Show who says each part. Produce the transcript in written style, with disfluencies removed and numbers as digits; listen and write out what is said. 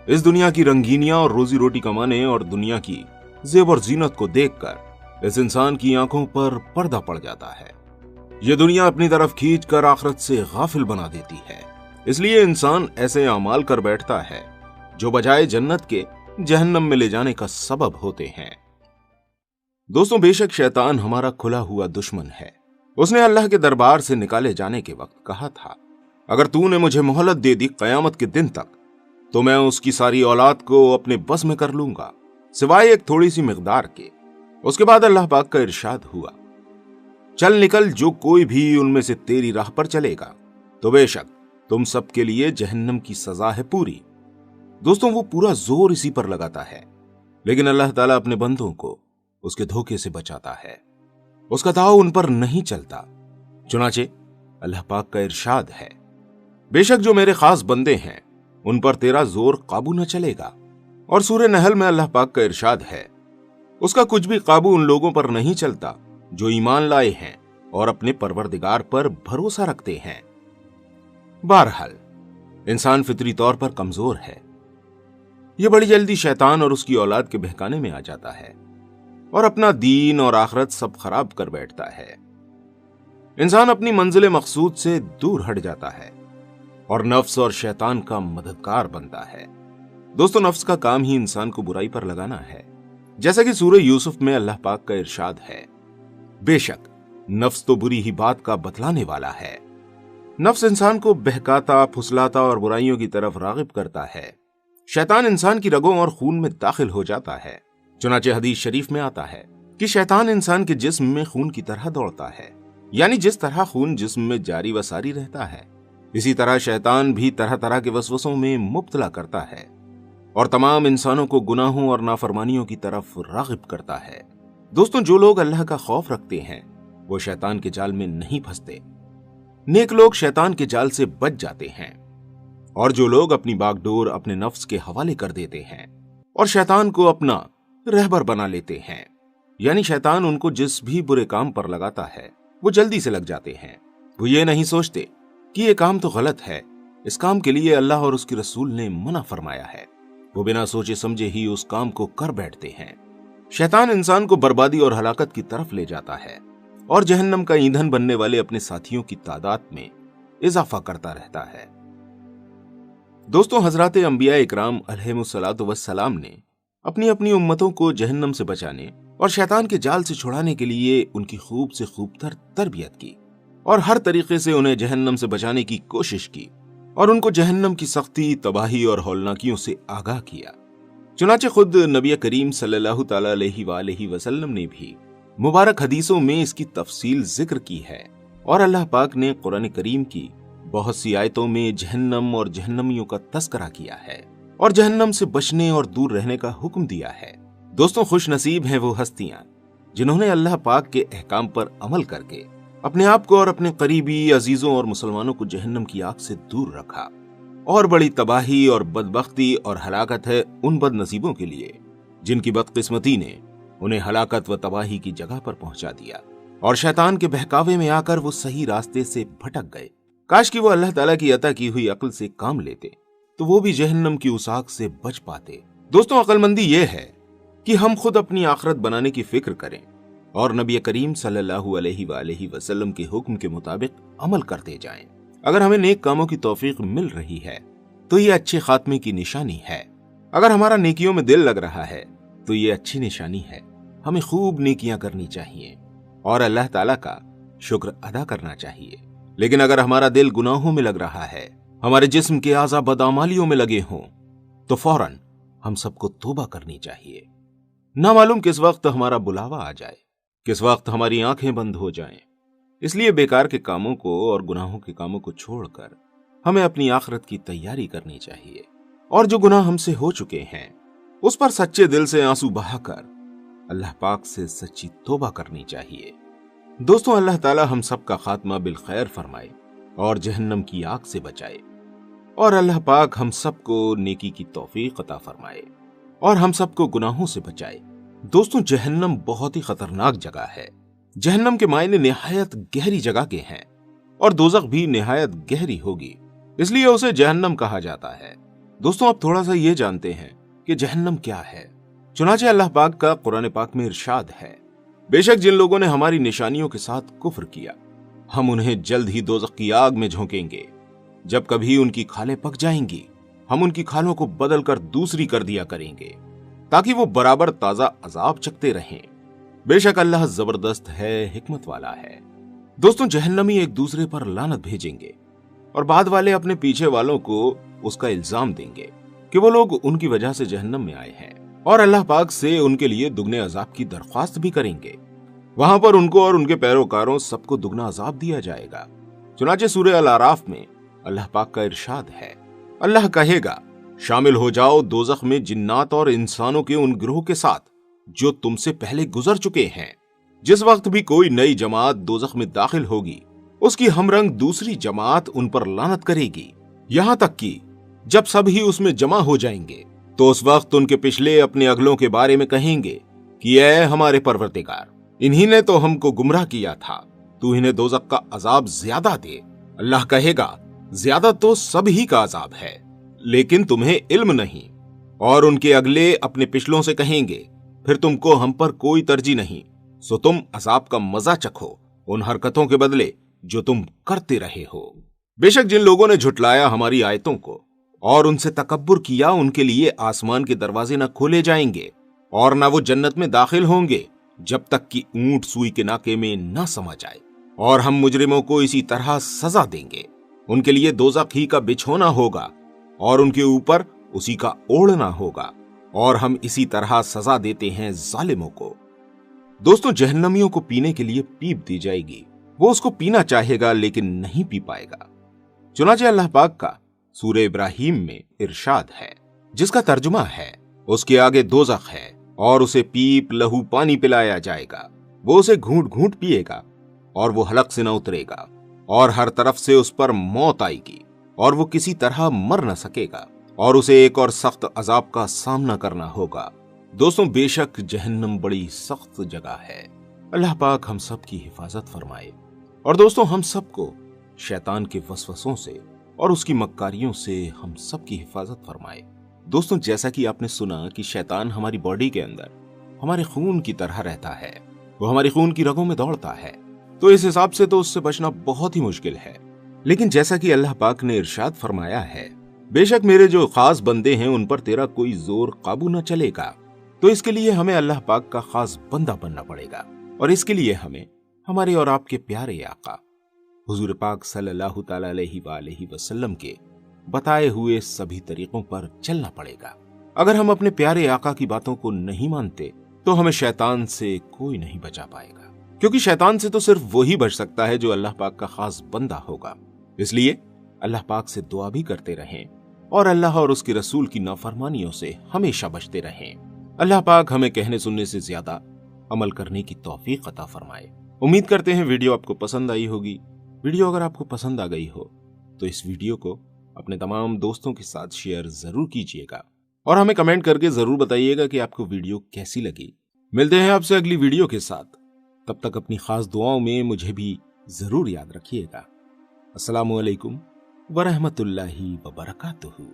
Speaker 1: इस दुनिया की रंगीनियां और रोजी रोटी कमाने और दुनिया की जेब और जीनत को देखकर इस इंसान की आंखों पर पर्दा पड़ जाता है। यह दुनिया अपनी तरफ खींचकर आखिरत से गाफिल बना देती है। इसलिए इंसान ऐसे अमाल कर बैठता है जो बजाय जन्नत के जहन्नम में ले जाने का सबब होते हैं। दोस्तों, बेशक शैतान हमारा खुला हुआ दुश्मन है। उसने अल्लाह के दरबार से निकाले जाने के वक्त कहा था, अगर तूने मुझे मोहलत दे दी कयामत के दिन तक तो मैं उसकी सारी औलाद को अपने बस में कर लूंगा, सिवाय एक थोड़ी सी मिकदार के। उसके बाद अल्लाह पाक का इरशाद हुआ, चल निकल, जो कोई भी उनमें से तेरी राह पर चलेगा तो बेशक तुम सबके लिए जहन्नम की सजा है पूरी। दोस्तों, वो पूरा जोर इसी पर लगाता है, लेकिन अल्लाह ताला अपने बंदों को उसके धोखे से बचाता है। उसका दाव उन पर नहीं चलता। चुनाचे अल्लाह पाक का इरशाद है, बेशक जो मेरे खास बंदे हैं उन पर तेरा जोर काबू न चलेगा। और सूरह नहल में अल्लाह पाक का इरशाद है, उसका कुछ भी काबू उन लोगों पर नहीं चलता जो ईमान लाए हैं और अपने परवरदिगार पर भरोसा रखते हैं। बहरहाल इंसान फितरी तौर पर कमजोर है। यह बड़ी जल्दी शैतान और उसकी औलाद के बहकाने में आ जाता है और अपना दीन और आखिरत सब खराब कर बैठता है। इंसान अपनी मंजिल मकसूद से दूर हट जाता है और नफ्स और शैतान का मददगार बनता है। दोस्तों, नफ्स का काम ही इंसान को बुराई पर लगाना है। जैसा कि सूरह यूसुफ में अल्लाह पाक का इरशाद है, बेशक नफ्स तो बुरी ही बात का बतलाने वाला है। नफ्स इंसान को बहकाता, फुसलाता और बुराइयों की तरफ रागिब करता है। शैतान इंसान की रगों और खून में दाखिल हो जाता है। चुनाचे हदीस शरीफ में आता है कि शैतान इंसान के जिस्म में खून की तरह दौड़ता है, यानी जिस तरह खून जिस्म में जारी व सारी रहता है, इसी तरह शैतान भी तरह तरह के वसवसों में मुब्तला करता है और तमाम इंसानों को गुनाहों और नाफरमानियों की तरफ रागिब करता है। दोस्तों, जो लोग अल्लाह का खौफ रखते हैं वो शैतान के जाल में नहीं फंसते। नेक लोग शैतान के जाल से बच जाते हैं और जो लोग अपनी बागडोर अपने नफ्स के हवाले कर देते हैं और शैतान को अपना रहबर बना लेते हैं, यानी शैतान उनको जिस भी बुरे काम पर लगाता है वो जल्दी से लग जाते हैं। वो ये नहीं सोचते कि ये काम तो गलत है, इस काम के लिए अल्लाह और उसके रसूल ने मना फरमाया है। वो बिना सोचे समझे ही उस काम को कर बैठते हैं। शैतान इंसान को बर्बादी और हलाकत की तरफ ले जाता है और जहन्नम का ईंधन बनने वाले अपने साथियों की तादाद में इजाफा करता रहता है। दोस्तों, हजरत अंबिया इकराम अलैहिमुस्सलातु वस्सलाम ने अपनी अपनी उम्मतों को जहन्नम से बचाने और शैतान के जाल से छुड़ाने के लिए उनकी खूब से खूब तरबियत की और हर तरीके से उन्हें जहन्नम से बचाने की कोशिश की और उनको जहन्नम की सख्ती, तबाही और हौलनाकियों से आगाह किया। चुनाचे खुद नबी करीम सल्लल्लाहु तआला अलैहि वसल्लम ने भी मुबारक हदीसों में इसकी तफसील जिक्र की है और अल्लाह पाक ने कुरान करीम की बहुत सी आयतों में जहन्नम और जहन्नमियों का तस्करा किया है और जहन्नम से बचने और दूर रहने का हुक्म दिया है। दोस्तों, खुश नसीब हैं वो हस्तियां जिन्होंने अल्लाह पाक के अहकाम पर अमल करके अपने आप को और अपने करीबी अजीजों और मुसलमानों को जहन्नम की आग से दूर रखा। और बड़ी तबाही और बदबख्ती और हलाकत है उन बदनसीबों के लिए जिनकी बदकिस्मती ने उन्हें हलाकत व तबाही की जगह पर पहुंचा दिया और शैतान के बहकावे में आकर वो सही रास्ते से भटक गए। काश कि वो अल्लाह ताला की अता की हुई अक्ल से काम लेते तो वो भी जहन्नम की उस आग से बच पाते। दोस्तों, अक्लमंदी ये है कि हम खुद अपनी आखिरत बनाने की फिक्र करें और नबी करीम सल्लल्लाहु अलैहि वसल्लम के हुक्म के मुताबिक अमल करते जाएं। अगर हमें नेक कामों की तौफीक मिल रही है तो ये अच्छे खात्मे की निशानी है। अगर हमारा नेकियों में दिल लग रहा है तो ये अच्छी निशानी है। हमें खूब नेकियां करनी चाहिए और अल्लाह ताला का शुक्र अदा करना चाहिए। लेकिन अगर हमारा दिल गुनाहों में लग रहा है, हमारे जिस्म के आज़ा बदअमालियों में लगे हों, तो फौरन हम सबको तौबा करनी चाहिए। ना मालूम किस वक्त हमारा बुलावा आ जाए, किस वक्त हमारी आंखें बंद हो जाएं। इसलिए बेकार के कामों को और गुनाहों के कामों को छोड़कर हमें अपनी आखिरत की तैयारी करनी चाहिए और जो गुनाह हमसे हो चुके हैं उस पर सच्चे दिल से आंसू बहाकर अल्लाह पाक से सच्ची तौबा करनी चाहिए। दोस्तों, अल्लाह ताला हम सबका खात्मा बिल खैर फरमाए और जहन्नम की आग से बचाए और अल्लाह पाक हम सबको नेकी की तौफीक अता फरमाए और हम सबको गुनाहों से बचाए। दोस्तों, जहन्नम बहुत ही खतरनाक जगह है। जहन्नम के मायने निहायत गहरी जगह के हैं और दोज़ख भी निहायत गहरी होगी, इसलिए उसे जहन्नम कहा जाता है। दोस्तों अब थोड़ा सा ये जानते हैं कि जहन्नम क्या है। चुनाचे अल्लाह पाक का कुरान पाक में इरशाद है, बेशक जिन लोगों ने हमारी निशानियों के साथ कुफ्र किया, हम उन्हें जल्द ही दोज़ख की आग में झोंकेंगे। जब कभी उनकी खालें पक जाएंगी, हम उनकी खालों को बदल कर दूसरी कर दिया करेंगे, ताकि वो बराबर ताजा अजाब चखते रहें। बेशक अल्लाह जबरदस्त है, हिकमत वाला है। दोस्तों जहन्नमी एक दूसरे पर लानत भेजेंगे और बाद वाले अपने पीछे वालों को उसका इल्जाम देंगे कि वो लोग उनकी वजह से जहन्नम में आए हैं, और अल्लाह पाक से उनके लिए दुगने अजाब की दरख्वास्त भी करेंगे। वहां पर उनको और उनके पैरोकारों सबको दुगना अजाब दिया जाएगा। चुनाचे सूरह अल आराफ में अल्लाह पाक का इरशाद है, अल्लाह कहेगा, शामिल हो जाओ दोज़ख में जिन्नात और इंसानों के उन गिरोह के साथ जो तुमसे पहले गुजर चुके हैं। जिस वक्त भी कोई नई जमात दोज़ख में दाखिल होगी, उसकी हमरंग दूसरी जमात उन पर लानत करेगी, यहां तक कि जब सब ही उसमें जमा हो जाएंगे तो उस वक्त उनके पिछले अपने अगलों के बारे में कहेंगे कि ऐ हमारे परवरदिगार, इन्हीं ने तो हमको गुमराह किया था, तू इन्हें दोज़ख का अजाब ज्यादा दे। अल्लाह कहेगा, ज्यादा तो सब ही का अजाब है, लेकिन तुम्हें इल्म नहीं। और उनके अगले अपने पिछलों से कहेंगे, फिर तुमको हम पर कोई तरजीह नहीं, सो तुम अजाब का मजा चखो उन हरकतों के बदले जो तुम करते रहे हो। बेशक जिन लोगों ने झुटलाया हमारी आयतों को और उनसे तकब्बुर किया, उनके लिए आसमान के दरवाजे न खोले जाएंगे और न वो जन्नत में दाखिल होंगे जब तक कि ऊंट सुई के नाके में न समा जाए। और हम मुजरिमों को इसी तरह सजा देंगे, उनके लिए दोज़ख ही का बिछोना होगा और उनके ऊपर उसी का ओढ़ना होगा, और हम इसी तरह सजा देते हैं जालिमों को। दोस्तों जहन्नमियों को पीने के लिए पीप दी जाएगी, वो उसको पीना चाहेगा लेकिन नहीं पी पाएगा। चुनाचे अल्लाह पाक का सूरह इब्राहिम में इरशाद है, जिसका तर्जुमा है, उसके आगे दोज़ख है और उसे पीप लहू पानी पिलाया जाएगा, वो उसे घूंट घूंट पिएगा और वो हलक से न उतरेगा, और हर तरफ से उस पर मौत आएगी और वो किसी तरह मर न सकेगा, और उसे एक और सख्त अजाब का सामना करना होगा। दोस्तों बेशक जहन्नम बड़ी सख्त जगह है। अल्लाह पाक हम सब की हिफाजत फरमाए, और दोस्तों हम सबको शैतान के वसवसों से और उसकी मक्कारियों से हम सब की हिफाजत फरमाए। दोस्तों जैसा कि आपने सुना कि शैतान हमारी बॉडी के अंदर हमारे खून की तरह रहता है, वो हमारी खून की रगों में दौड़ता है, तो इस हिसाब से तो उससे बचना बहुत ही मुश्किल है। लेकिन जैसा कि अल्लाह पाक ने इरशाद फरमाया है, बेशक मेरे जो खास बंदे हैं उन पर तेरा कोई जोर काबू न चलेगा, तो इसके लिए हमें अल्लाह पाक का खास बंदा बनना पड़ेगा, और इसके लिए हमें हमारे और आपके प्यारे आका हुजूर पाक सल्लल्लाहु तआला अलैहि वसल्लम के बताए हुए सभी तरीकों पर चलना पड़ेगा। अगर हम अपने प्यारे आका की बातों को नहीं मानते तो हमें शैतान से कोई नहीं बचा पाएगा, क्योंकि शैतान से तो सिर्फ वही बच सकता है जो अल्लाह पाक का खास बंदा होगा। इसलिए अल्लाह पाक से दुआ भी करते रहें और अल्लाह और उसके रसूल की नाफरमानियों से हमेशा बचते रहें। अल्लाह पाक हमें कहने सुनने से ज्यादा अमल करने की तौफीक अता फरमाए। उम्मीद करते हैं वीडियो आपको पसंद आई होगी। वीडियो अगर आपको पसंद आ गई हो तो इस वीडियो को अपने तमाम दोस्तों के साथ शेयर जरूर कीजिएगा, और हमें कमेंट करके जरूर बताइएगा कि आपको वीडियो कैसी लगी। मिलते हैं आपसे अगली वीडियो के साथ, तब तक अपनी खास दुआओं में मुझे भी जरूर याद रखिएगा। अस्सलामु अलैकुम वरहमतुल्लाहि वबरकातुहू।